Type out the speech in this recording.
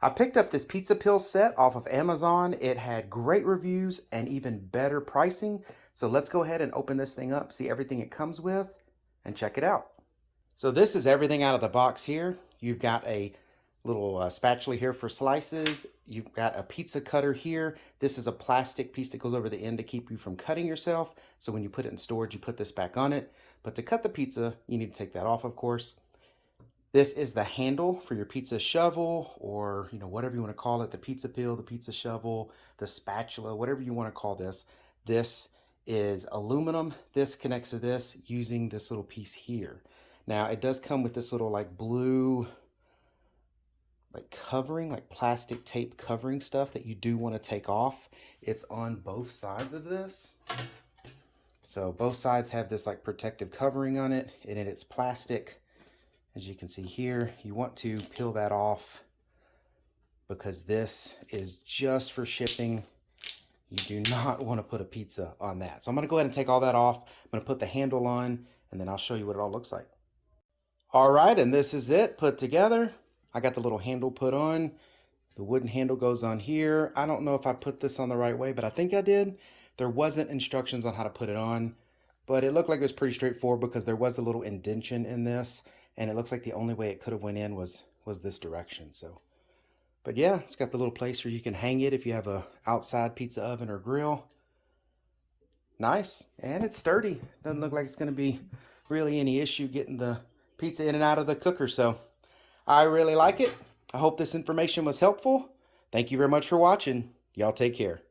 I picked up this pizza pill set off of Amazon. It had great reviews and even better pricing. So let's go ahead and open this thing up, see everything it comes with, and check it out. So this is everything out of the box here. You've got a little spatula here for slices. You've got a pizza cutter here. This is a plastic piece that goes over the end to keep you from cutting yourself. So when you put it in storage, you put this back on it. But to cut the pizza, you need to take that off, of course. This is the handle for your pizza shovel, or whatever you want to call it, the pizza peel, the pizza shovel, the spatula, whatever you want to call this. This is aluminum. This connects to this using this little piece here. Now it does come with this little like blue covering, like plastic tape covering stuff that you do want to take off. It's on both sides of this. So both sides have this like protective covering on it, and it's plastic. As you can see here, you want to peel that off because this is just for shipping. You do not want to put a pizza on that. So I'm going to go ahead and take all that off. I'm going to put the handle on, and then I'll show you what it all looks like. All right, and this is it put together. I got the little handle put on. The wooden handle goes on here. I don't know if I put this on the right way, but I think I did. There wasn't instructions on how to put it on, but it looked like it was pretty straightforward because there was a little indentation in this. And it looks like the only way it could have went in was this direction. So, but yeah, it's got the little place where you can hang it if you have a outside pizza oven or grill. Nice, and it's sturdy. Doesn't look like it's going to be really any issue getting the pizza in and out of the cooker. So I really like it. I hope this information was helpful. Thank you very much for watching. Y'all take care.